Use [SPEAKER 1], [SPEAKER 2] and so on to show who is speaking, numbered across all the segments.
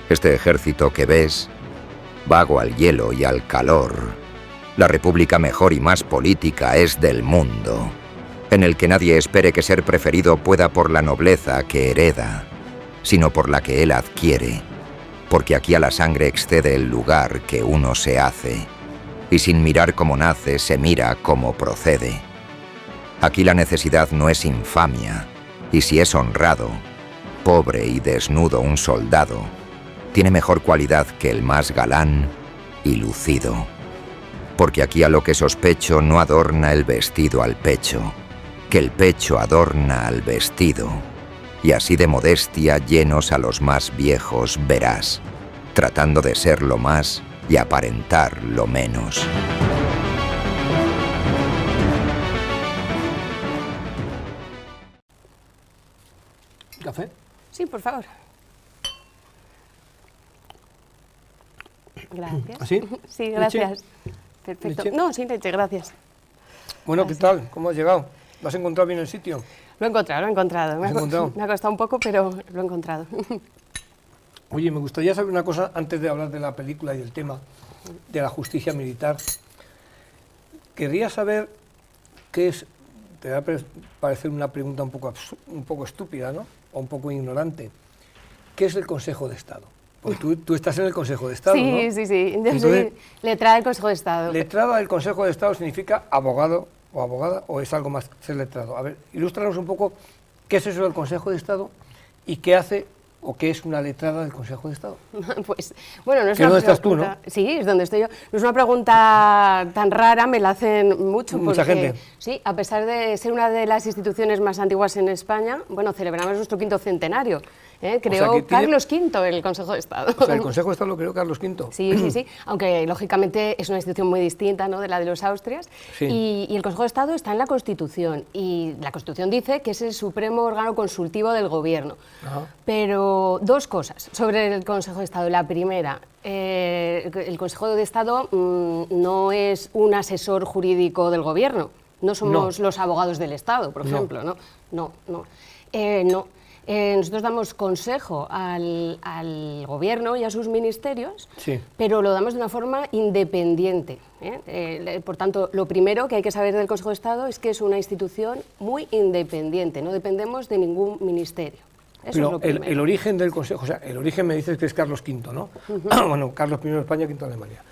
[SPEAKER 1] Este ejército que ves, vago al hielo y al calor, la república mejor y más política es del mundo, en el que nadie espere que ser preferido pueda por la nobleza que hereda, sino por la que él adquiere, porque aquí a la sangre excede el lugar que uno se hace, y sin mirar cómo nace, se mira cómo procede. Aquí la necesidad no es infamia, y si es honrado, pobre y desnudo un soldado, tiene mejor cualidad que el más galán y lucido. Porque aquí a lo que sospecho no adorna el vestido al pecho, que el pecho adorna al vestido. Y así de modestia llenos a los más viejos verás, tratando de ser lo más y aparentar lo menos.
[SPEAKER 2] ¿Café?
[SPEAKER 3] Sí, por favor. Gracias.
[SPEAKER 2] ¿Así?
[SPEAKER 3] Sí, gracias.
[SPEAKER 2] ¿Leche?
[SPEAKER 3] Perfecto.
[SPEAKER 2] ¿Leche?
[SPEAKER 3] No, sin leche, gracias.
[SPEAKER 2] Bueno, ¿qué tal? ¿Cómo has llegado? ¿Lo has encontrado bien el sitio?
[SPEAKER 3] Lo he encontrado, lo he encontrado.
[SPEAKER 2] ¿Lo has encontrado?
[SPEAKER 3] Me ha costado un poco, pero lo he encontrado.
[SPEAKER 2] Oye, me gustaría saber una cosa antes de hablar de la película y del tema de la justicia militar. Querría saber qué es, te va a parecer una pregunta un poco estúpida, ¿no? O un poco ignorante. ¿Qué es el Consejo de Estado? Porque tú estás en el Consejo de Estado,
[SPEAKER 3] Sí,
[SPEAKER 2] ¿no?
[SPEAKER 3] sí, sí. Yo
[SPEAKER 2] Entonces,
[SPEAKER 3] soy letrada del Consejo de Estado.
[SPEAKER 2] ¿letrada del Consejo de Estado significa abogado o abogada o es algo más ser letrado? A ver, ilústranos un poco qué es eso del Consejo de Estado y qué hace o qué es una letrada del Consejo de Estado.
[SPEAKER 3] Pues, bueno, no es
[SPEAKER 2] Que
[SPEAKER 3] una
[SPEAKER 2] ¿dónde estás tú,
[SPEAKER 3] pregunta... Sí, es donde estoy yo. No es una pregunta tan rara, me la hacen mucho.
[SPEAKER 2] Mucha
[SPEAKER 3] porque,
[SPEAKER 2] gente.
[SPEAKER 3] Sí, a pesar de ser una de las instituciones más antiguas en España, bueno, celebramos nuestro 5º centenario. Creó Carlos V el Consejo de Estado.
[SPEAKER 2] O sea, el Consejo de Estado lo creó Carlos V.
[SPEAKER 3] Sí, sí, sí, aunque lógicamente es una institución muy distinta, ¿no?, de la de los Austrias.
[SPEAKER 2] Sí.
[SPEAKER 3] Y el Consejo de Estado está en la Constitución, y la Constitución dice que es el supremo órgano consultivo del Gobierno.
[SPEAKER 2] Ajá.
[SPEAKER 3] Pero dos cosas sobre el Consejo de Estado. La primera, el Consejo de Estado no es un asesor jurídico del Gobierno, no somos los abogados del Estado, por ejemplo, ¿no? No. Nosotros damos consejo al Gobierno y a sus ministerios,
[SPEAKER 2] Sí.
[SPEAKER 3] pero lo damos de una forma independiente. Por tanto, lo primero que hay que saber del Consejo de Estado es que es una institución muy independiente, no dependemos de ningún ministerio. Eso
[SPEAKER 2] Pero
[SPEAKER 3] es lo primero.
[SPEAKER 2] el origen del Consejo, o sea, el origen me dices que es Carlos V, ¿no? Bueno, Carlos I de España, V de Alemania.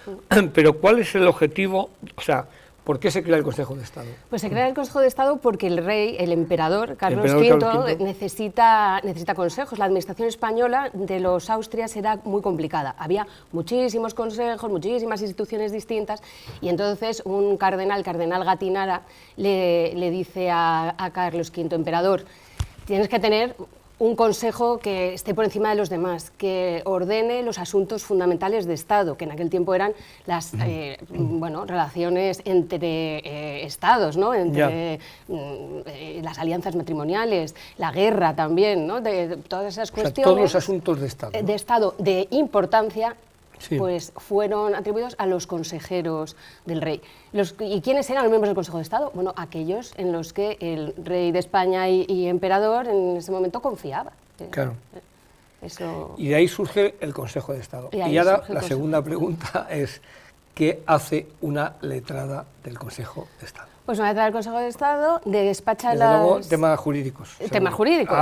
[SPEAKER 2] Pero ¿cuál es el objetivo, o sea, por qué se crea el Consejo de Estado?
[SPEAKER 3] Pues se crea el Consejo de Estado porque el rey, el emperador Carlos V, necesita consejos. La administración española de los Austrias era muy complicada. Había muchísimos consejos, muchísimas instituciones distintas, y entonces un cardenal, Cardenal Gattinara, le dice a Carlos V, emperador, tienes que tener un consejo que esté por encima de los demás, que ordene los asuntos fundamentales de Estado, que en aquel tiempo eran las relaciones entre Estados, ¿no? Entre las alianzas matrimoniales, la guerra también, ¿no? De todas esas cuestiones.
[SPEAKER 2] Todos los asuntos de Estado, ¿no?
[SPEAKER 3] De Estado de importancia.
[SPEAKER 2] Sí.
[SPEAKER 3] Pues fueron atribuidos a los consejeros del rey. ¿Y quiénes eran los miembros del Consejo de Estado? Bueno, aquellos en los que el rey de España y emperador en ese momento confiaba.
[SPEAKER 2] Claro.
[SPEAKER 3] Eso...
[SPEAKER 2] Y de ahí surge el Consejo de Estado. Y ahora la segunda pregunta es, ¿qué hace una letrada del Consejo de Estado?
[SPEAKER 3] Pues una letrada del Consejo de Estado despacha
[SPEAKER 2] Desde luego, temas jurídicos.
[SPEAKER 3] Temas jurídicos,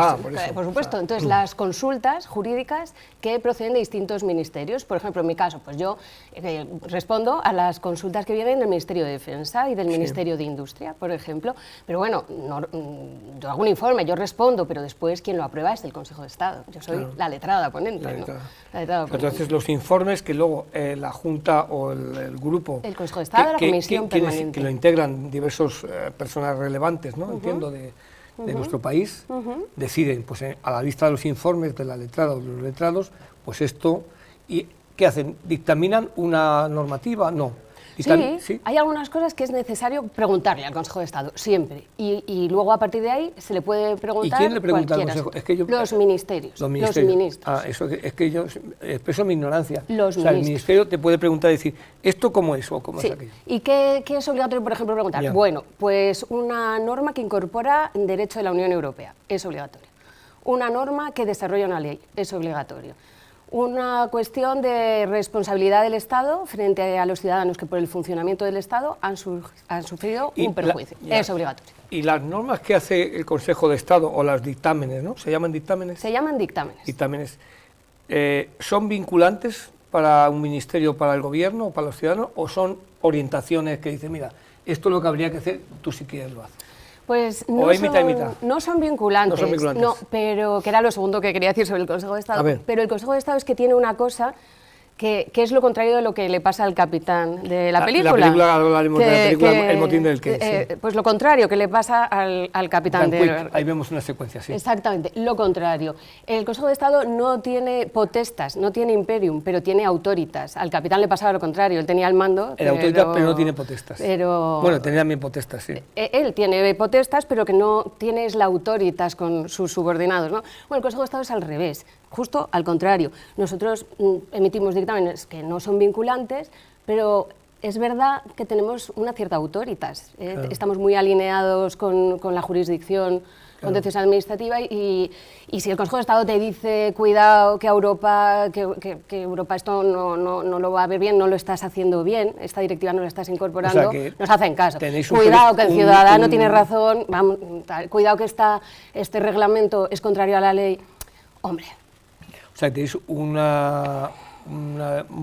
[SPEAKER 2] por
[SPEAKER 3] supuesto.
[SPEAKER 2] O sea,
[SPEAKER 3] Entonces, las consultas jurídicas que proceden de distintos ministerios. Por ejemplo, en mi caso, pues yo respondo a las consultas que vienen del Ministerio de Defensa y del Ministerio de Industria, por ejemplo. Pero bueno, yo hago un informe, yo respondo, pero después quien lo aprueba es el Consejo de Estado. Yo soy la letrada ponente.
[SPEAKER 2] La letrada.
[SPEAKER 3] ¿no? La letrada ponente.
[SPEAKER 2] Entonces, los informes que luego la Junta o el grupo...
[SPEAKER 3] El Consejo de Estado, la Comisión Permanente.
[SPEAKER 2] Que lo integran diversos personas relevantes, ¿no? Entiendo, de nuestro país, deciden, pues a la vista de los informes de la letrada o de los letrados, pues esto, ¿y qué hacen? ¿Dictaminan una normativa? No.
[SPEAKER 3] Sí, hay algunas cosas que es necesario preguntarle al Consejo de Estado, siempre. Y luego, a partir de ahí, se le puede preguntar.
[SPEAKER 2] ¿Y quién le pregunta al Consejo? Es que
[SPEAKER 3] los ministerios.
[SPEAKER 2] Los ministros. Eso es que yo expreso mi ignorancia. El ministerio te puede preguntar y decir, ¿esto cómo es o cómo es aquello?
[SPEAKER 3] ¿Y qué es obligatorio, por ejemplo, preguntar?
[SPEAKER 2] Ya.
[SPEAKER 3] Bueno, pues una norma que incorpora derecho de la Unión Europea es obligatorio. Una norma que desarrolla una ley es obligatorio. una cuestión de responsabilidad del Estado frente a los ciudadanos que por el funcionamiento del Estado han sufrido un perjuicio. Es obligatorio.
[SPEAKER 2] ¿Y las normas que hace el Consejo de Estado, o los dictámenes, ¿no? ¿Se llaman dictámenes?
[SPEAKER 3] Se llaman dictámenes.
[SPEAKER 2] Dictámenes. ¿Son vinculantes para un ministerio, para el gobierno, o para los ciudadanos, o son orientaciones que dicen, mira, esto es lo que habría que hacer, tú si quieres lo haces?
[SPEAKER 3] Pues
[SPEAKER 2] no
[SPEAKER 3] son vinculantes, no, pero que era lo segundo que quería decir sobre el Consejo de Estado. Pero el Consejo de Estado es que tiene una cosa que es lo contrario de lo que le pasa al capitán de la película.
[SPEAKER 2] Hablaremos de la película El motín del Kane. Sí.
[SPEAKER 3] Pues lo contrario que le pasa al capitán de...
[SPEAKER 2] Ahí vemos una secuencia, sí.
[SPEAKER 3] Exactamente, lo contrario. El Consejo de Estado no tiene potestas, no tiene imperium, pero tiene autoritas. Al capitán le pasaba lo contrario, él tenía el mando.
[SPEAKER 2] El autoritas, pero no tiene potestas. Bueno, tenía también potestas, sí.
[SPEAKER 3] Él tiene potestas, pero que no tiene la autoritas con sus subordinados, ¿no? Bueno, el Consejo de Estado es al revés. Justo al contrario, nosotros emitimos dictámenes que no son vinculantes, pero es verdad que tenemos una cierta autoritas. Claro. Estamos muy alineados con la jurisdicción contenciosa administrativa y si el Consejo de Estado te dice, cuidado, que Europa esto no lo va a ver bien, no lo estás haciendo bien, esta directiva no la estás incorporando, nos hacen caso. Cuidado, que el ciudadano tiene razón, vamos, cuidado que este reglamento es contrario a la ley. Hombre.
[SPEAKER 2] O sea, tenéis un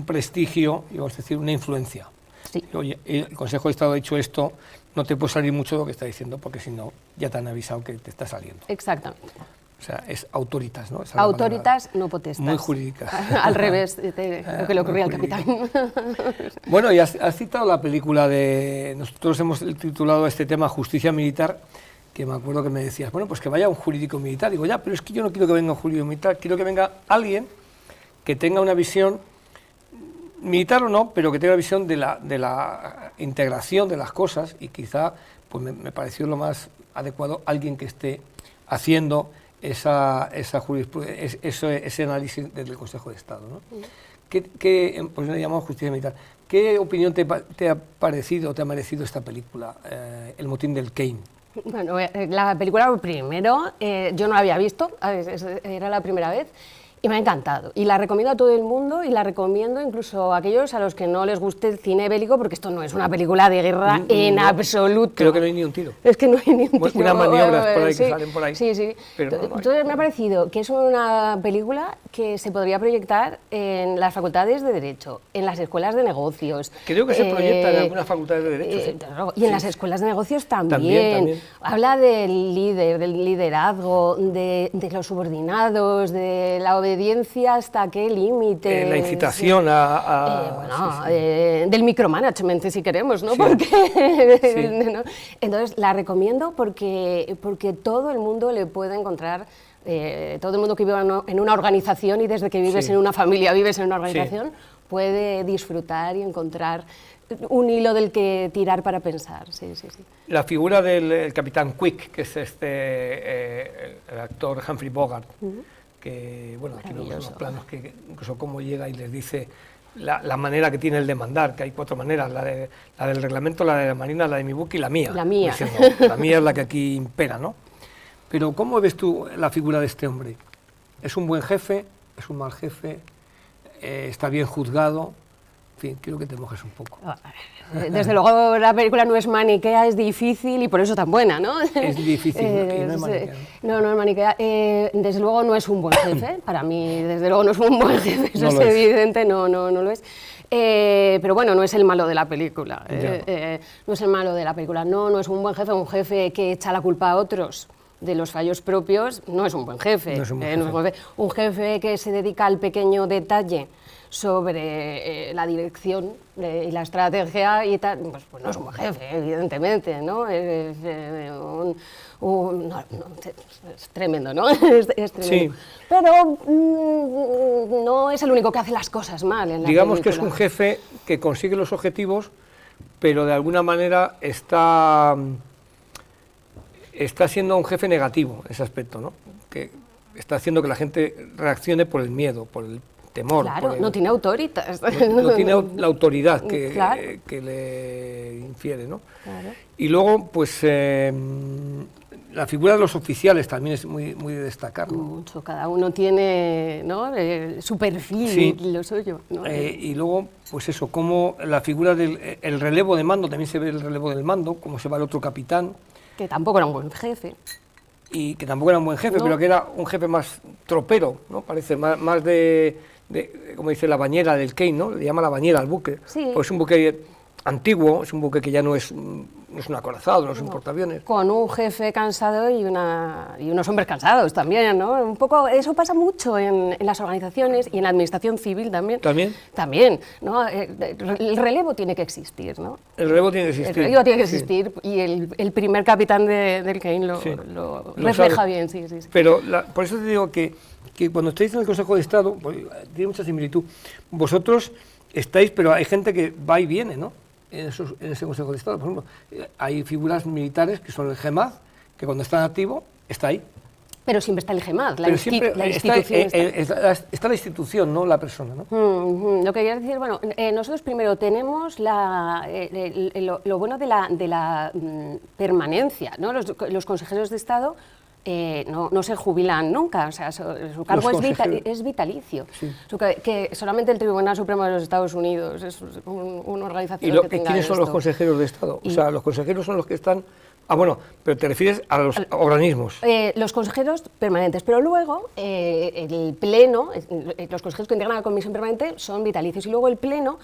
[SPEAKER 2] prestigio, digamos, es decir, una influencia.
[SPEAKER 3] Sí.
[SPEAKER 2] Oye, el Consejo de Estado ha dicho esto, no te puede salir mucho de lo que está diciendo, porque si no, ya te han avisado que te está saliendo.
[SPEAKER 3] Exactamente.
[SPEAKER 2] O sea, es autoritas, ¿no?
[SPEAKER 3] Autoritas, no potestas.
[SPEAKER 2] Muy jurídica.
[SPEAKER 3] Al revés de lo que le ocurría al capitán.
[SPEAKER 2] Bueno, y has citado la película de... Nosotros hemos titulado este tema Justicia Militar, que me acuerdo que me decías, bueno, pues que vaya un jurídico militar. Digo, ya, pero es que yo no quiero que venga un jurídico militar, quiero que venga alguien que tenga una visión, militar o no, pero que tenga una visión de la integración de las cosas, y quizá, pues me pareció lo más adecuado, alguien que esté haciendo ese análisis desde el Consejo de Estado, ¿no? Pues le llamamos Justicia Militar. ¿Qué opinión te ha parecido, te ha merecido esta película, El motín del Kane?
[SPEAKER 3] Bueno, la película primero, yo no la había visto, era la primera vez, y me ha encantado. Y la recomiendo a todo el mundo, y la recomiendo incluso a aquellos a los que no les guste el cine bélico, porque esto no es una película de guerra en absoluto.
[SPEAKER 2] Creo que no hay ni un tiro.
[SPEAKER 3] Es que no hay ni un tiro.
[SPEAKER 2] Unas maniobras por ahí que salen por ahí.
[SPEAKER 3] Sí, sí.
[SPEAKER 2] Pero
[SPEAKER 3] entonces me ha parecido que es una película que se podría proyectar en las facultades de Derecho, en las escuelas de negocios.
[SPEAKER 2] Creo que se proyecta en algunas facultades de Derecho, sí.
[SPEAKER 3] Y en las escuelas de negocios también. Habla del líder, del liderazgo, de los subordinados, de la obediencia hasta qué límite.
[SPEAKER 2] La incitación
[SPEAKER 3] del micromanagement, si queremos, ¿no?
[SPEAKER 2] Sí.
[SPEAKER 3] Porque, ¿no? Entonces, la recomiendo porque todo el mundo le puede encontrar, todo el mundo que vive en una organización, y desde que vives en una familia, vives en una organización, puede disfrutar y encontrar un hilo del que tirar para pensar. Sí.
[SPEAKER 2] La figura del capitán Quick, que es el actor Humphrey Bogart, que, bueno, aquí vemos los planos, que incluso cómo llega y les dice la manera que tiene el de mandar, que hay 4 maneras, la del reglamento, la de la Marina, la de mi buque y la mía.
[SPEAKER 3] La mía.
[SPEAKER 2] Diciendo, la mía es la que aquí impera, ¿no? Pero ¿cómo ves tú la figura de este hombre? ¿Es un buen jefe? ¿Es un mal jefe? ¿Está bien juzgado? En fin, quiero que te mojes un poco.
[SPEAKER 3] Desde luego la película no es maniquea, es difícil y por eso tan buena, ¿no?
[SPEAKER 2] Es difícil, y no es maniquea.
[SPEAKER 3] No es maniquea. Desde luego no es un buen jefe, para mí desde luego no es un buen jefe, eso es evidente, no lo es. Pero bueno, no es el malo de la película, no es el malo de la película, no es un buen jefe, un jefe que echa la culpa a otros de los fallos propios, no es un buen jefe. No es un buen jefe. Un jefe que se dedica al pequeño detalle sobre la dirección y la estrategia y tal, pues no es un buen jefe, evidentemente, ¿no? Es tremendo, ¿no? Es tremendo. Sí. Pero no es el único que hace las cosas mal en la
[SPEAKER 2] Digamos
[SPEAKER 3] película.
[SPEAKER 2] Que es un jefe que consigue los objetivos, pero de alguna manera está siendo un jefe negativo, ese aspecto, ¿no? Que está haciendo que la gente reaccione por el miedo, por el temor.
[SPEAKER 3] Claro, no tiene autoritas.
[SPEAKER 2] No tiene la autoridad que le infiere, ¿no?
[SPEAKER 3] Claro.
[SPEAKER 2] Y luego, pues, la figura de los oficiales también es muy de destacar, ¿no?
[SPEAKER 3] Mucho, cada uno tiene, ¿no?, su perfil,
[SPEAKER 2] sí.
[SPEAKER 3] Lo suyo, ¿no?
[SPEAKER 2] Y luego, pues eso, como la figura del el relevo de mando, también se ve el relevo del mando, cómo se va el otro capitán.
[SPEAKER 3] Que tampoco era un buen jefe.
[SPEAKER 2] Y que tampoco era un buen jefe,
[SPEAKER 3] no.
[SPEAKER 2] Pero que era un jefe más tropero, ¿no? Parece, más de, como dice, la bañera del Kane, ¿no? Le llama la bañera al buque.
[SPEAKER 3] Sí.
[SPEAKER 2] Pues es un buque antiguo, es un buque que ya no es un acorazado, no es un portaaviones.
[SPEAKER 3] Con un jefe cansado y unos hombres cansados también, ¿no? Un poco, eso pasa mucho en las organizaciones y en la administración civil también.
[SPEAKER 2] ¿También?
[SPEAKER 3] También, ¿no? El relevo tiene que existir, ¿no?
[SPEAKER 2] El relevo tiene que existir.
[SPEAKER 3] El relevo tiene que existir, sí. Y el primer capitán del Kane lo refleja sabe. Bien, sí.
[SPEAKER 2] Pero por eso te digo que cuando estáis en el Consejo de Estado, pues, tiene mucha similitud. Vosotros estáis, pero hay gente que va y viene, ¿no? En ese Consejo de Estado, por ejemplo, hay figuras militares que son el GEMAD, que cuando están activos está ahí.
[SPEAKER 3] Pero siempre está el GEMAD, la
[SPEAKER 2] institución está la institución, no la persona, ¿no?
[SPEAKER 3] Lo que quería decir, bueno, nosotros primero tenemos lo bueno de la permanencia, ¿no? Los consejeros de Estado no se jubilan nunca, o sea, su cargo es vitalicio. Sí. Que solamente el Tribunal Supremo de los Estados Unidos es una organización que tenga
[SPEAKER 2] ¿Quiénes son los consejeros de Estado? O sea, los consejeros son los que están... Ah, bueno, pero te refieres a los organismos.
[SPEAKER 3] Los consejeros permanentes, pero luego el Pleno, los consejeros que integran la Comisión Permanente son vitalicios, y luego el Pleno,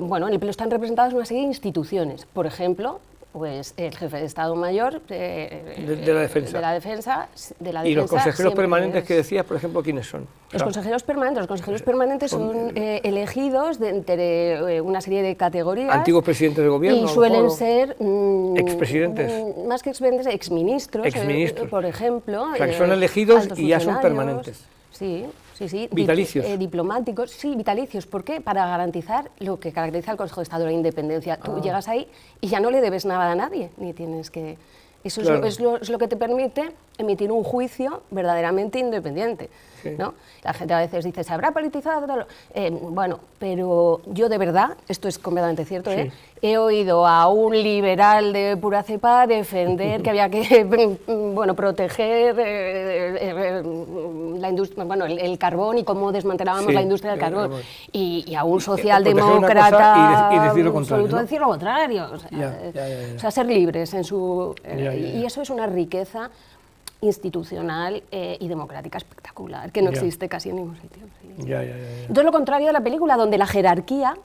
[SPEAKER 3] bueno, en el Pleno están representadas una serie de instituciones, por ejemplo, pues el jefe de Estado Mayor
[SPEAKER 2] de la Defensa. ¿Y los consejeros permanentes que decías, por ejemplo, quiénes son?
[SPEAKER 3] Los consejeros permanentes son elegidos entre una serie de categorías.
[SPEAKER 2] Antiguos presidentes del gobierno.
[SPEAKER 3] Y suelen ser...
[SPEAKER 2] expresidentes.
[SPEAKER 3] Más que expresidentes, exministros, por ejemplo.
[SPEAKER 2] O sea, que son elegidos y ya son permanentes.
[SPEAKER 3] Sí.
[SPEAKER 2] Vitalicios.
[SPEAKER 3] Diplomáticos, sí, vitalicios. ¿Por qué? Para garantizar lo que caracteriza al Consejo de Estado, la independencia. Tú llegas ahí y ya no le debes nada a nadie, ni tienes que... Eso claro. es lo que te permite emitir un juicio verdaderamente independiente, sí. ¿no? La gente a veces dice, ¿se habrá politizado? Bueno, pero yo de verdad, esto es completamente cierto, sí. He oído a un liberal de pura cepa defender que había que proteger la industria, el carbón y cómo desmantelábamos la industria del carbón. Y a un socialdemócrata
[SPEAKER 2] y decir lo contrario,
[SPEAKER 3] ¿no? Decir lo contrario. O sea, ser libres en su... Y eso es una riqueza institucional y democrática espectacular, que no existe casi en ningún sitio. Sí. Entonces, lo contrario de la película, donde la jerarquía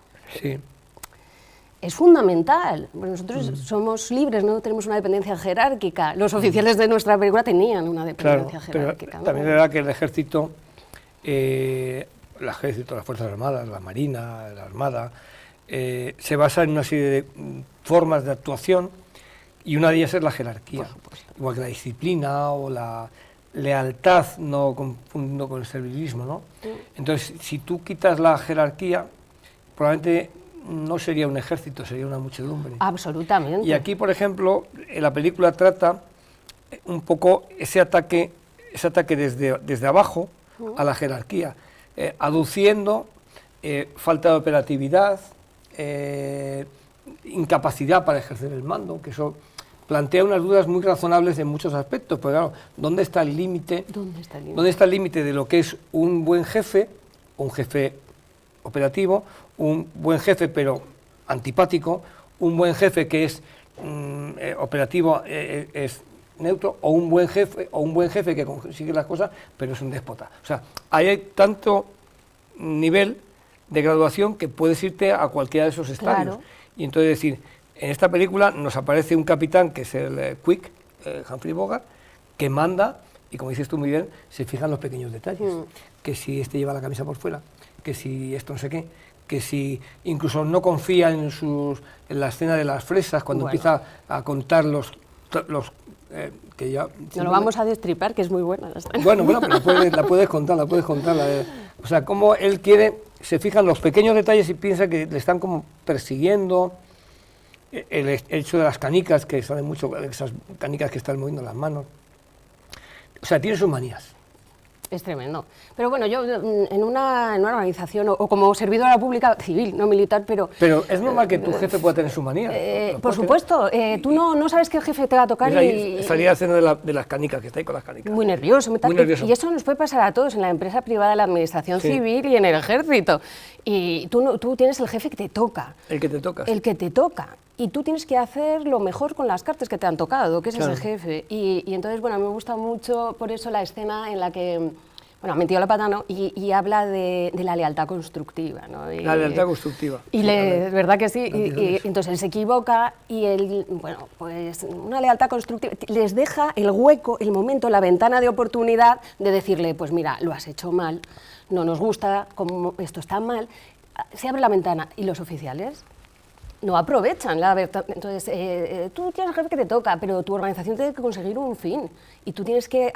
[SPEAKER 3] es fundamental. Nosotros somos libres, no tenemos una dependencia jerárquica. Los oficiales de nuestra película tenían una dependencia jerárquica.
[SPEAKER 2] Pero también es verdad que el ejército, las Fuerzas Armadas, la Marina, la Armada, se basa en una serie de formas de actuación, y una de ellas es la jerarquía, igual que la disciplina o la lealtad, no confundiendo con el servilismo, ¿no? Entonces, si tú quitas la jerarquía, probablemente no sería un ejército, sería una muchedumbre.
[SPEAKER 3] Absolutamente.
[SPEAKER 2] Y aquí, por ejemplo, la película trata un poco ese ataque desde abajo a la jerarquía, aduciendo falta de operatividad, incapacidad para ejercer el mando, que eso plantea unas dudas muy razonables en muchos aspectos, porque claro, ¿dónde está el límite? ¿Dónde está el límite de lo que es un buen jefe, un jefe operativo, un buen jefe pero antipático, un buen jefe que es operativo, es neutro, o un buen jefe que consigue las cosas pero es un déspota? O sea, hay tanto nivel de graduación que puedes irte a cualquiera de esos estadios. Claro. Y entonces decir, en esta película nos aparece un capitán que es el Quick, Humphrey Bogart, que manda, y como dices tú muy bien, se fijan los pequeños detalles, que si este lleva la camisa por fuera, que si esto no sé qué, que si incluso no confía en la escena de las fresas, cuando empieza a contar los que ya...
[SPEAKER 3] No lo vamos a destripar, que es muy buena la escena.
[SPEAKER 2] Bueno, pero la puedes contar. O sea, como él se fijan los pequeños detalles y piensa que le están como persiguiendo. El hecho de las canicas, que saben mucho, esas canicas que están moviendo las manos. O sea, tiene sus manías.
[SPEAKER 3] Es tremendo. Pero bueno, yo en una organización, o como servidora pública civil, no militar, pero...
[SPEAKER 2] Pero es normal que tu jefe pueda tener su manía.
[SPEAKER 3] Por supuesto, tú no sabes qué jefe te va a tocar
[SPEAKER 2] y... Salía a cena de las canicas, que está ahí con las canicas.
[SPEAKER 3] Muy nervioso.
[SPEAKER 2] Muy nervioso.
[SPEAKER 3] Y eso nos puede pasar a todos, en la empresa privada, en la administración civil y en el ejército. Y tú tienes el jefe que te toca.
[SPEAKER 2] El que te toca.
[SPEAKER 3] El que te toca. Y tú tienes que hacer lo mejor con las cartas que te han tocado, que es ese jefe. Y entonces, bueno, me gusta mucho por eso la escena en la que, bueno, ha metido la pata, ¿no? Y habla de la lealtad constructiva, ¿no?
[SPEAKER 2] La lealtad constructiva.
[SPEAKER 3] Y es verdad que sí. Y entonces él se equivoca y él, bueno, pues una lealtad constructiva les deja el hueco, el momento, la ventana de oportunidad de decirle, pues mira, lo has hecho mal, no nos gusta, como esto está mal. Se abre la ventana y los oficiales no aprovechan la verdad. Entonces, tú tienes el jefe que te toca, pero tu organización tiene que conseguir un fin y tú tienes que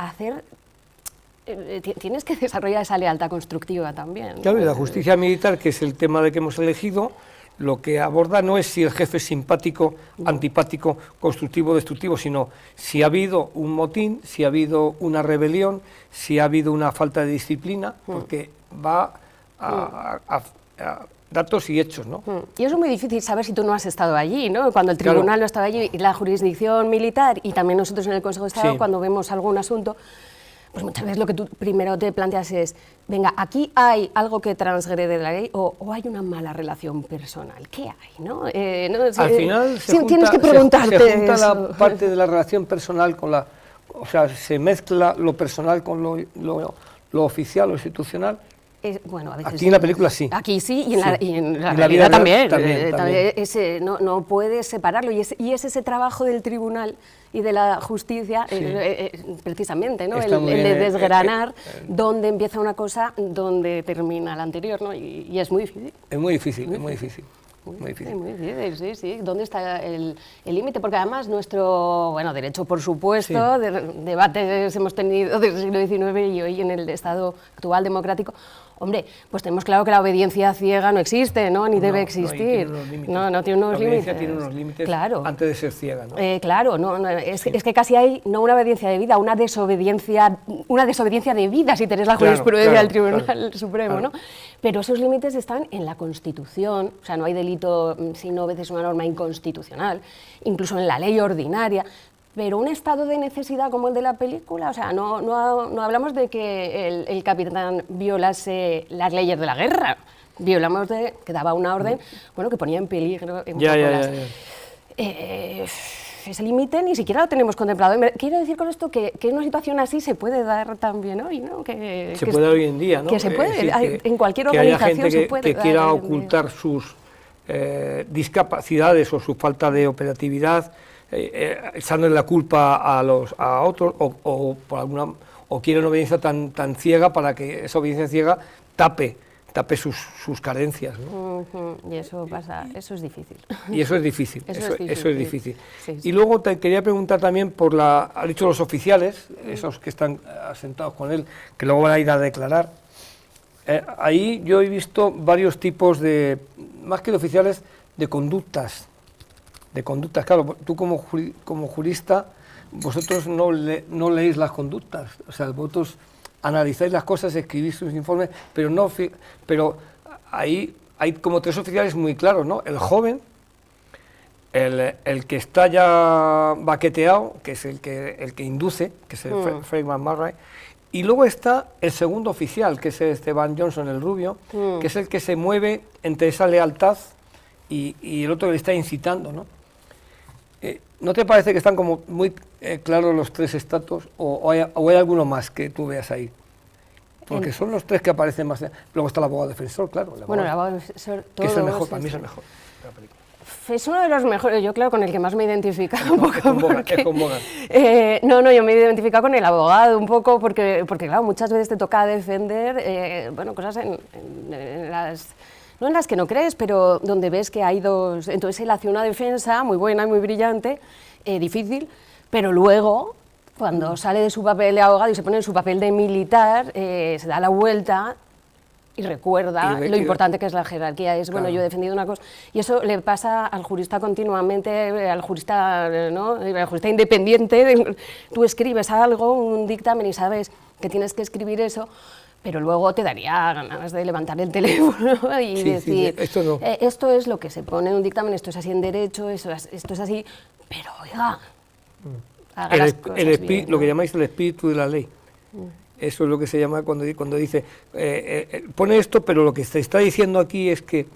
[SPEAKER 3] tienes que desarrollar esa lealtad constructiva también.
[SPEAKER 2] Claro, y la justicia militar, que es el tema de que hemos elegido, lo que aborda no es si el jefe es simpático, antipático, constructivo o destructivo, sino si ha habido un motín, si ha habido una rebelión, si ha habido una falta de disciplina, porque va a datos y hechos, ¿no?
[SPEAKER 3] Y eso es muy difícil saber si tú no has estado allí, ¿no? Cuando el tribunal no estaba allí, y la jurisdicción militar, y también nosotros en el Consejo de Estado, cuando vemos algún asunto, pues muchas veces lo que tú primero te planteas es, venga, aquí hay algo que transgrede la ley o hay una mala relación personal. ¿Qué hay, no?
[SPEAKER 2] Al final
[SPEAKER 3] tienes que preguntarte
[SPEAKER 2] se junta
[SPEAKER 3] eso.
[SPEAKER 2] La parte de la relación personal con la... O sea, se mezcla lo personal con lo oficial, lo institucional.
[SPEAKER 3] Bueno, a veces
[SPEAKER 2] aquí en la película sí.
[SPEAKER 3] Aquí sí, y en la realidad también. No puedes separarlo, y es ese trabajo del tribunal y de la justicia, precisamente, ¿no? El de desgranar dónde empieza una cosa, dónde termina la anterior, ¿no? Y es muy difícil.
[SPEAKER 2] Es muy difícil, es muy difícil.
[SPEAKER 3] Muy difícil, sí. ¿Dónde está el límite? Porque además nuestro, bueno, derecho, por supuesto, debates hemos tenido desde el siglo XIX y hoy en el Estado actual democrático. Hombre, pues tenemos claro que la obediencia ciega no existe, ¿no? Ni debe existir. No tiene unos límites. La
[SPEAKER 2] obediencia tiene unos límites antes de ser ciega, ¿no?
[SPEAKER 3] Claro, es que casi hay no una obediencia de vida, una desobediencia de vida, si tenés la jurisprudencia del Tribunal Supremo, ¿no? Pero esos límites están en la Constitución, o sea, no hay delito si no obedeces una norma inconstitucional, incluso en la ley ordinaria. Pero un estado de necesidad como el de la película, o sea, no hablamos de que el capitán violase las leyes de la guerra, hablamos de que daba una orden, bueno, que ponía en peligro ese límite ni siquiera lo tenemos contemplado. Quiero decir con esto que una situación así se puede dar también hoy, ¿no?
[SPEAKER 2] Se puede hoy en día, ¿no?
[SPEAKER 3] Que se puede, decir, en cualquier
[SPEAKER 2] organización
[SPEAKER 3] se puede.
[SPEAKER 2] Que haya gente que quiera ocultar sus discapacidades o su falta de operatividad, echándole la culpa a otros o quieren obediencia tan ciega para que esa obediencia ciega tape sus carencias, ¿no?
[SPEAKER 3] Y eso pasa, eso es difícil.
[SPEAKER 2] Y eso es difícil, eso es difícil.
[SPEAKER 3] Sí.
[SPEAKER 2] Y luego te quería preguntar también ha dicho los oficiales, esos que están asentados con él, que luego van a ir a declarar. Ahí yo he visto varios tipos de, más que de oficiales, de conductas. Claro, tú como jurista, vosotros no leéis las conductas, o sea, vosotros analizáis las cosas, escribís sus informes, pero ahí hay como tres oficiales muy claros, ¿no? El joven, el que está ya baqueteado, que es el que induce, que es el Frank McMurray, y luego está el segundo oficial, que es Esteban Johnson, el rubio, que es el que se mueve entre esa lealtad y el otro que le está incitando, ¿no? ¿No te parece que están como muy claros los tres estatus o hay alguno más que tú veas ahí? Porque son los tres que aparecen más. Luego está el abogado defensor, claro. El
[SPEAKER 3] abogado defensor,
[SPEAKER 2] que es el mejor, para mí es el mejor de la película.
[SPEAKER 3] Es uno de los mejores, yo claro, con el que más me he identificado un poco.
[SPEAKER 2] Es con Bogan.
[SPEAKER 3] Yo me he identificado con el abogado un poco porque claro, muchas veces te toca defender cosas no en las que no crees, pero donde ves que hay dos. Entonces él hace una defensa muy buena y muy brillante, difícil, pero luego, cuando sale de su papel de abogado y se pone en su papel de militar, se da la vuelta y recuerda lo importante que es la jerarquía. Es, bueno, yo he defendido una cosa, y eso le pasa al jurista continuamente, al jurista, ¿no? Al jurista independiente. Tú escribes algo, un dictamen, y sabes que tienes que escribir eso, pero luego te daría ganas de levantar el teléfono y decir,
[SPEAKER 2] esto, no.
[SPEAKER 3] Esto es lo que se pone en un dictamen, esto es así en derecho, esto es así, pero oiga, haga las cosas bien,
[SPEAKER 2] lo que llamáis el espíritu de la ley. Eso es lo que se llama cuando dice, pone esto, pero lo que se está diciendo aquí es que...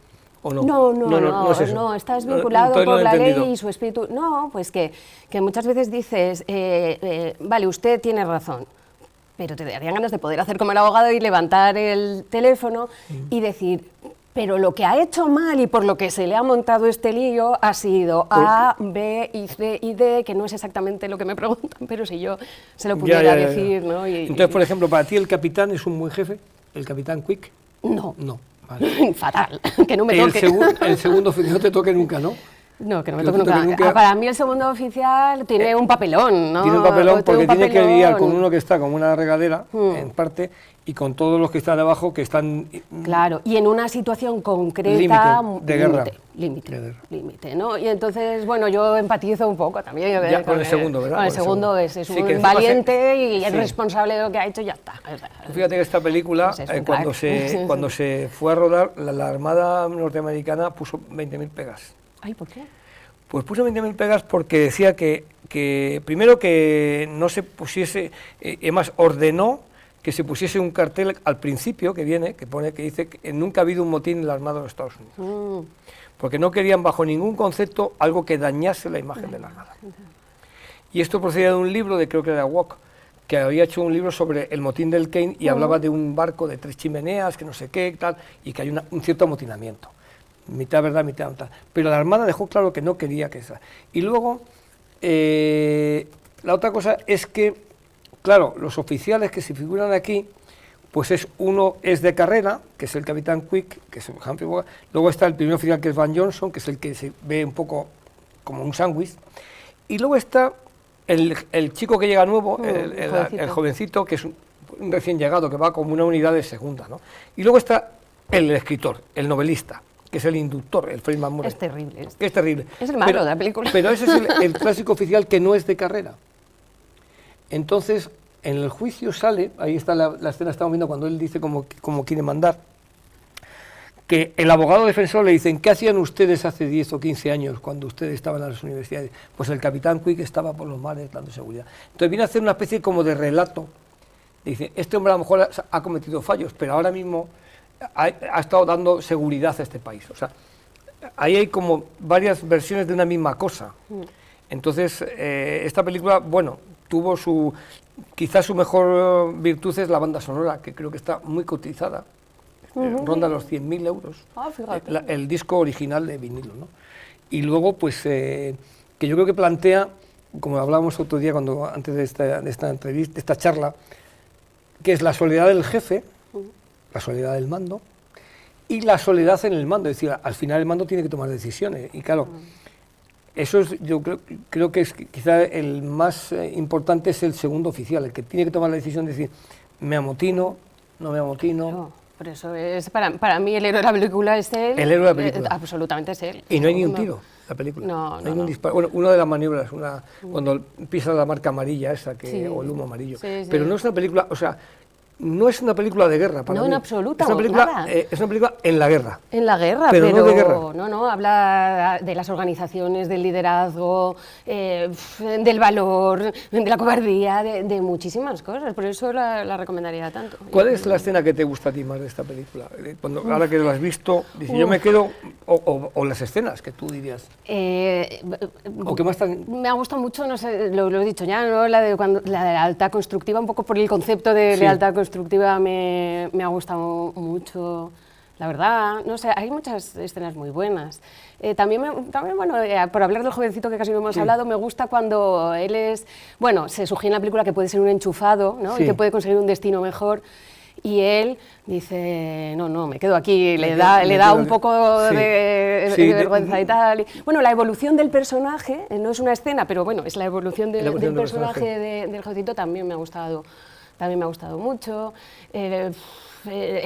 [SPEAKER 2] ¿O no?
[SPEAKER 3] No, es eso. No, estás vinculado por la ley y su espíritu. No, pues que muchas veces dices, vale, usted tiene razón, pero te darían ganas de poder hacer como el abogado y levantar el teléfono y decir, pero lo que ha hecho mal y por lo que se le ha montado este lío ha sido A, B y C y D, que no es exactamente lo que me preguntan, pero si yo se lo pudiera decir, ¿no?
[SPEAKER 2] Entonces, por ejemplo, ¿para ti el capitán es un buen jefe? ¿El capitán Quick?
[SPEAKER 3] No.
[SPEAKER 2] No. Vale.
[SPEAKER 3] Fatal, que no me toque.
[SPEAKER 2] El segundo oficial no te toque nunca, ¿no?
[SPEAKER 3] No, que no me toque nunca. Para mí el segundo oficial tiene un papelón, ¿no?
[SPEAKER 2] Tiene un papelón porque tiene que lidiar con uno que está como una regadera, en parte, y con todos los que están debajo que están...
[SPEAKER 3] Claro, y en una situación concreta...
[SPEAKER 2] De guerra.
[SPEAKER 3] Límite, ¿no? Y entonces, bueno, yo empatizo un poco también.
[SPEAKER 2] Ya con el segundo, ¿verdad?
[SPEAKER 3] Con el segundo es un valiente y es responsable de lo que ha hecho y ya está.
[SPEAKER 2] Fíjate que esta película, cuando se fue a rodar, la Armada norteamericana puso 20.000 pegas.
[SPEAKER 3] Ay, ¿por qué?
[SPEAKER 2] Pues puso 20.000 pegas porque decía que primero que no se pusiese, además ordenó que se pusiese un cartel al principio que dice que nunca ha habido un motín en la Armada de los Estados Unidos. Porque no querían bajo ningún concepto algo que dañase la imagen de la Armada. Y esto procedía de un libro, creo que era Walk, que había hecho un libro sobre el motín del Kane y hablaba de un barco de 3 chimeneas, que no sé qué, tal, y que hay un cierto amotinamiento. Mitad verdad, mitad tal. Pero la Armada dejó claro que no quería que esa. Y luego, la otra cosa es que, claro, los oficiales que se figuran aquí, pues uno es de carrera, que es el capitán Quick, que es Humphrey Bogart. Luego está el primer oficial, que es Van Johnson, que es el que se ve un poco como un sándwich. Y luego está el chico que llega nuevo, el jovencito, que es un recién llegado, que va como una unidad de segunda, ¿no? Y luego está el escritor, el novelista, que es el inductor, el Freeman Murray.
[SPEAKER 3] Es terrible.
[SPEAKER 2] Es terrible.
[SPEAKER 3] Es el malo de la película.
[SPEAKER 2] Pero ese es el clásico oficial que no es de carrera. Entonces, en el juicio sale, ahí está la escena, estamos viendo cuando él dice cómo quiere mandar, que el abogado defensor le dicen, ¿qué hacían ustedes hace 10 o 15 años cuando ustedes estaban en las universidades? Pues el capitán Quick estaba por los mares dando seguridad. Entonces viene a hacer una especie como de relato. Dice, este hombre a lo mejor ha cometido fallos, pero ahora mismo ha estado dando seguridad a este país. O sea, ahí hay como varias versiones de una misma cosa. Entonces, esta película, bueno, tuvo quizás su mejor virtud es la banda sonora, que creo que está muy cotizada. Ronda los 100.000 euros, el disco original de vinilo, ¿no? Y luego, pues, que yo creo que plantea, como hablábamos otro día antes de esta entrevista, de esta charla, que es la soledad del jefe, la soledad del mando, y la soledad en el mando, es decir, al final el mando tiene que tomar decisiones, y claro, eso es, yo creo que es quizá el más importante es el segundo oficial, el que tiene que tomar la decisión de decir, me amotino, no me amotino.
[SPEAKER 3] No. Por eso es, para mí el héroe de la película es él.
[SPEAKER 2] El héroe de la película.
[SPEAKER 3] Absolutamente es él.
[SPEAKER 2] Y no hay ni un tiro en la película.
[SPEAKER 3] No
[SPEAKER 2] hay un disparo. Bueno, una de las maniobras, cuando pisa la marca amarilla esa, o el humo amarillo. Pero no es una película, o sea, no es una película de guerra para mí.
[SPEAKER 3] No, en absoluto,
[SPEAKER 2] es una película en la guerra.
[SPEAKER 3] En la guerra,
[SPEAKER 2] pero no de guerra.
[SPEAKER 3] No, habla de las organizaciones, del liderazgo, del valor, de la cobardía, de muchísimas cosas. Por eso la recomendaría tanto.
[SPEAKER 2] ¿Cuál es la escena que te gusta a ti más de esta película? Ahora que lo has visto, dices, yo me quedo, o las escenas que tú dirías. ¿O qué más
[SPEAKER 3] me ha gustado mucho, no sé, lo he dicho ya, ¿no? la de la alta constructiva, un poco por el concepto de lealtad constructiva me ha gustado mucho, la verdad, no sé, hay muchas escenas muy buenas. También bueno, por hablar del jovencito que casi no hemos hablado, me gusta cuando él se sugiere en la película que puede ser un enchufado, ¿no? Y que puede conseguir un destino mejor, y él dice, no, me quedo aquí, le da un poco de vergüenza y tal. Bueno, la evolución del personaje, no es una escena, pero bueno, es la evolución del personaje del jovencito, también me ha gustado también me ha gustado mucho. El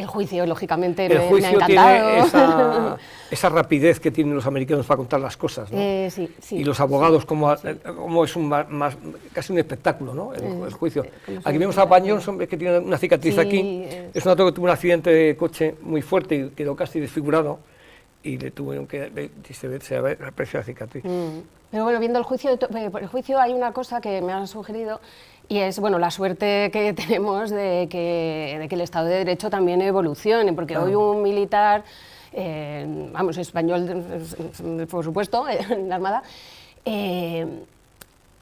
[SPEAKER 3] juicio, lógicamente,
[SPEAKER 2] el
[SPEAKER 3] me
[SPEAKER 2] juicio
[SPEAKER 3] ha encantado.
[SPEAKER 2] tiene esa rapidez que tienen los americanos para contar las cosas, ¿no?
[SPEAKER 3] Sí, sí.
[SPEAKER 2] Y los abogados, como es casi un espectáculo, ¿no? El juicio. Aquí vemos a Van Johnson, que tiene una cicatriz aquí. Es un actor que tuvo un accidente de coche muy fuerte y quedó casi desfigurado. Y le tuvieron que se aprecia la cicatriz.
[SPEAKER 3] Pero bueno, viendo el juicio hay una cosa que me han sugerido y es bueno la suerte que tenemos de que el Estado de Derecho también evolucione, porque hoy un militar, español, por supuesto, en la Armada,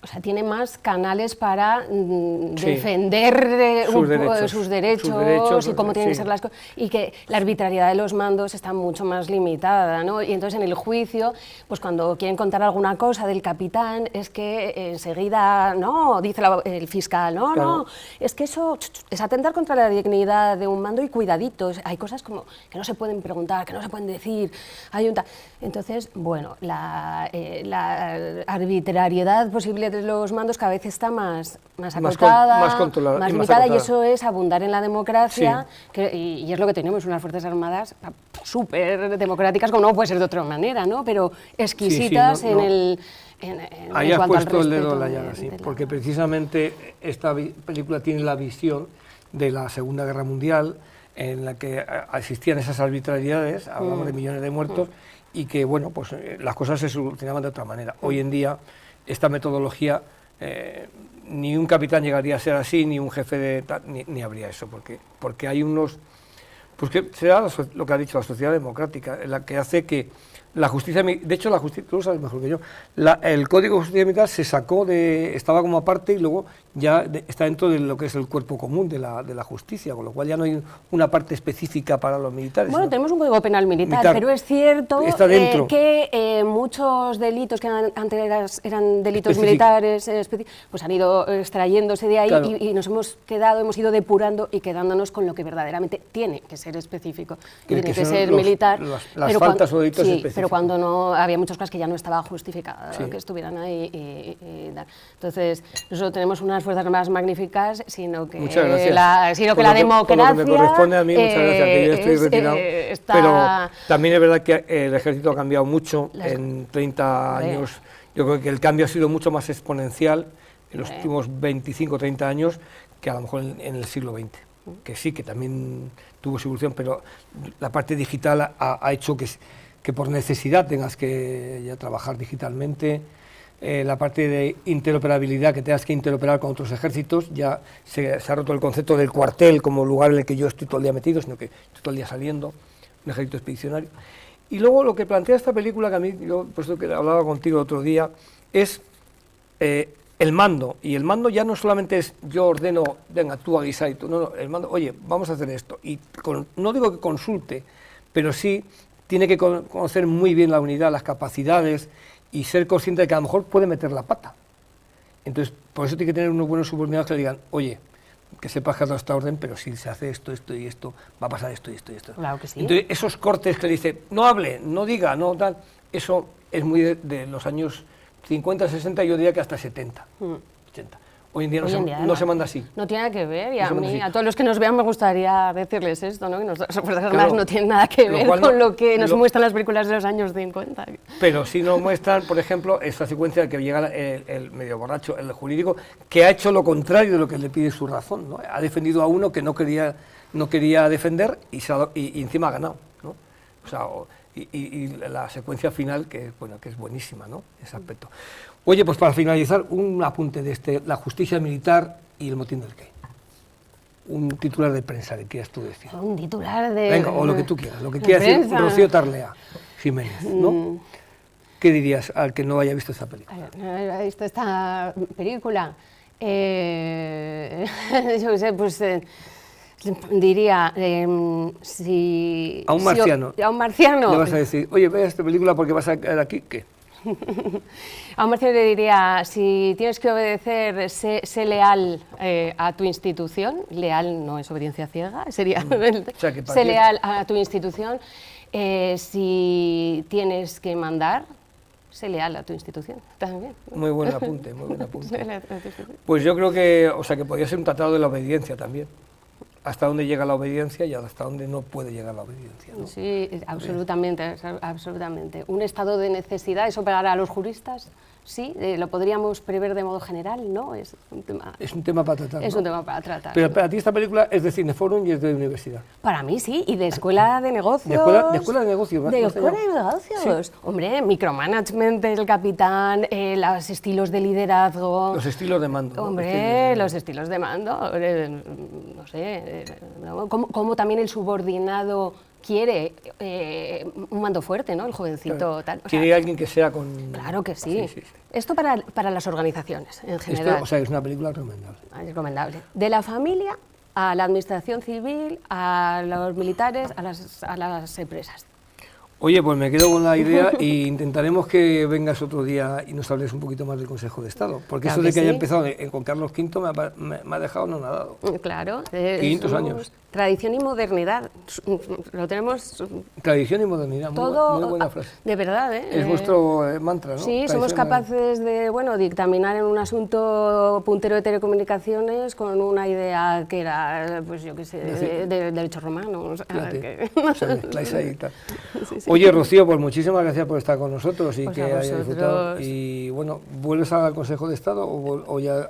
[SPEAKER 3] o sea, tiene más canales para defender sus derechos y cómo tienen que ser las cosas, y que la arbitrariedad de los mandos está mucho más limitada, ¿no? Y entonces en el juicio, pues cuando quieren contar alguna cosa del capitán, es que enseguida, no, dice el fiscal, no, es que eso es atentar contra la dignidad de un mando y cuidaditos, hay cosas como que no se pueden preguntar, que no se pueden decir, entonces, bueno, la arbitrariedad posible de los mandos cada vez está más acotada, más controlada, más limitada, y eso es abundar en la democracia, y es lo que tenemos, unas Fuerzas Armadas súper democráticas, como no puede ser de otra manera, ¿no? Pero exquisitas en
[SPEAKER 2] ahí has puesto el dedo en la
[SPEAKER 3] llaga,
[SPEAKER 2] porque precisamente esta película tiene la visión de la Segunda Guerra Mundial, en la que existían esas arbitrariedades, hablamos de millones de muertos, y que, bueno, pues las cosas se solucionaban de otra manera. Hoy en día, esta metodología, ni un capitán llegaría a ser así, ni un jefe de ni habría eso, porque hay unos, pues que será lo que ha dicho la sociedad democrática, la que hace que la justicia, de hecho la justicia, tú lo sabes mejor que yo, el Código de Justicia Militar se sacó estaba como aparte y luego ya está dentro de lo que es el cuerpo común de la justicia, con lo cual ya no hay una parte específica para los militares.
[SPEAKER 3] Bueno, tenemos un Código Penal militar, pero es cierto que muchos delitos que antes eran delitos militares, pues han ido extrayéndose de ahí y nos hemos ido depurando y quedándonos con lo que verdaderamente tiene que ser específico, tiene que ser militar.
[SPEAKER 2] Las faltas o delitos específicos.
[SPEAKER 3] Pero cuando no, había muchas cosas que ya no estaba justificado que estuvieran ahí. Entonces, nosotros tenemos unas Fuerzas Armadas magníficas, sino que la democracia...
[SPEAKER 2] Por lo que me corresponde a mí, muchas gracias, que yo estoy retirado. Pero también es verdad que el ejército ha cambiado mucho en 30 años. Yo creo que el cambio ha sido mucho más exponencial en los últimos 25 o 30 años que a lo mejor en el siglo XX. Que sí, que también tuvo su evolución, pero la parte digital ha hecho que por necesidad tengas que ya trabajar digitalmente, la parte de interoperabilidad, que tengas que interoperar con otros ejércitos, ya se ha roto el concepto del cuartel como lugar en el que yo estoy todo el día metido, sino que estoy todo el día saliendo, un ejército expedicionario. Y luego lo que plantea esta película, que a mí, por eso que hablaba contigo el otro día, es el mando, y el mando ya no solamente es yo ordeno, venga, tú a guisar y tú, no, el mando, oye, vamos a hacer esto, y no digo que consulte, pero sí tiene que conocer muy bien la unidad, las capacidades, y ser consciente de que a lo mejor puede meter la pata. Entonces, por eso tiene que tener unos buenos subordinados que le digan, oye, que sepas que has dado esta orden, pero si se hace esto y esto, va a pasar esto y esto y esto.
[SPEAKER 3] Claro que sí.
[SPEAKER 2] Entonces, esos cortes que le dice, no hable, no diga, no tal, eso es muy de los años 50, 60, yo diría que hasta 70, 80. Hoy en día no se manda así.
[SPEAKER 3] No tiene nada que ver, y a todos los que nos vean me gustaría decirles esto, ¿no? Que las Fuerzas Armadas no tienen nada que ver con lo que nos muestran las películas de los años 50.
[SPEAKER 2] Pero sí nos muestran, por ejemplo, esta secuencia que llega el medio borracho, el jurídico, que ha hecho lo contrario de lo que le pide su razón, ¿no? Ha defendido a uno que no quería defender y encima ha ganado, ¿no? O sea, y la secuencia final, que es buenísima, ¿no? Ese aspecto. Oye, pues para finalizar, un apunte de la justicia militar y el motín del Key. Un titular de prensa que quieras tú decir.
[SPEAKER 3] Un titular de...
[SPEAKER 2] Venga, o lo que tú quieras, lo que quiera decir Rocío Tarlea Jiménez, ¿no? ¿Qué dirías al que no haya visto esta película?
[SPEAKER 3] No haya visto esta película. Yo sé, pues... diría, si...
[SPEAKER 2] A un marciano.
[SPEAKER 3] A un marciano.
[SPEAKER 2] Le vas a decir, oye, ve esta película porque vas a caer aquí, ¿qué?
[SPEAKER 3] A un marciano le diría, si tienes que obedecer, sé leal a tu institución. Leal no es obediencia ciega, sería...
[SPEAKER 2] O sea,
[SPEAKER 3] sé leal a tu institución. Si tienes que mandar, sé leal a tu institución también.
[SPEAKER 2] Muy buen apunte, muy buen apunte. Pues yo creo que, o sea, que podría ser un tratado de la obediencia también. Hasta dónde llega la obediencia y hasta dónde no puede llegar la obediencia, ¿no?
[SPEAKER 3] Sí, absolutamente, absolutamente. Un estado de necesidad, eso para los juristas, sí, lo podríamos prever de modo general, ¿no? Es un tema
[SPEAKER 2] para tratar.
[SPEAKER 3] Es un tema para tratar.
[SPEAKER 2] Pero para ti esta película es de Cineforum y es de universidad.
[SPEAKER 3] Para mí sí, y de escuela de negocios.
[SPEAKER 2] De escuela de negocios.
[SPEAKER 3] De escuela de negocios. Sí. Hombre, micromanagement del capitán, los estilos de liderazgo.
[SPEAKER 2] Los estilos de mando.
[SPEAKER 3] Hombre, los estilos de mando. No sé, como también el subordinado quiere un mando fuerte, ¿no? El jovencito, claro. Tal. O sea,
[SPEAKER 2] quiere alguien que sea con...
[SPEAKER 3] Claro que sí. Sí. Esto para las organizaciones, en general.
[SPEAKER 2] Esto, o sea, es una película recomendable.
[SPEAKER 3] Es recomendable. De la familia a la administración civil, a los militares, a las empresas.
[SPEAKER 2] Oye, pues me quedo con la idea e intentaremos que vengas otro día y nos hables un poquito más del Consejo de Estado, porque claro eso de que haya empezado con Carlos V me ha dejado anonadado.
[SPEAKER 3] Claro.
[SPEAKER 2] 500 años.
[SPEAKER 3] Tradición y modernidad, lo tenemos...
[SPEAKER 2] Tradición y modernidad, muy buena frase.
[SPEAKER 3] De verdad, ¿eh?
[SPEAKER 2] Es vuestro mantra, ¿no?
[SPEAKER 3] Sí,
[SPEAKER 2] Tradición
[SPEAKER 3] somos capaces de, bueno, dictaminar en un asunto puntero de telecomunicaciones con una idea que era, pues yo qué sé, de derecho romano. O sea,
[SPEAKER 2] Sí. Oye, Rocío, pues muchísimas gracias por estar con nosotros y pues que hayas disfrutado. Y bueno, ¿vuelves al Consejo de Estado o ya...?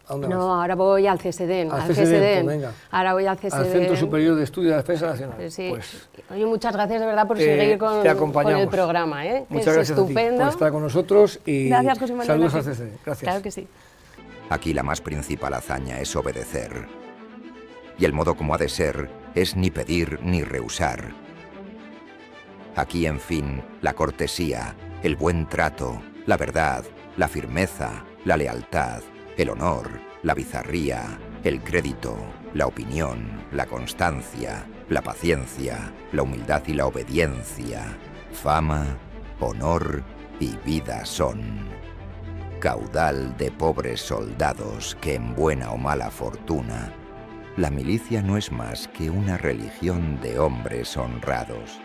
[SPEAKER 2] ¿A dónde vas?
[SPEAKER 3] No, ahora voy al CSD.
[SPEAKER 2] Al CSD, pues venga.
[SPEAKER 3] Ahora voy al CSD.
[SPEAKER 2] Al Centro Superior de Estudio de la Defensa Nacional.
[SPEAKER 3] Sí.
[SPEAKER 2] Pues,
[SPEAKER 3] oye, muchas gracias de verdad por seguir con el programa.
[SPEAKER 2] Muchas gracias
[SPEAKER 3] estupendo.
[SPEAKER 2] A ti por estar con nosotros y
[SPEAKER 3] gracias, José Manuel.
[SPEAKER 2] Saludos al CSD. Gracias.
[SPEAKER 3] Claro que sí.
[SPEAKER 1] Aquí la más principal hazaña es obedecer. Y el modo como ha de ser es ni pedir ni rehusar. Aquí, en fin, la cortesía, el buen trato, la verdad, la firmeza, la lealtad, el honor, la bizarría, el crédito, la opinión, la constancia, la paciencia, la humildad y la obediencia, fama, honor y vida son. Caudal de pobres soldados que en buena o mala fortuna, la milicia no es más que una religión de hombres honrados.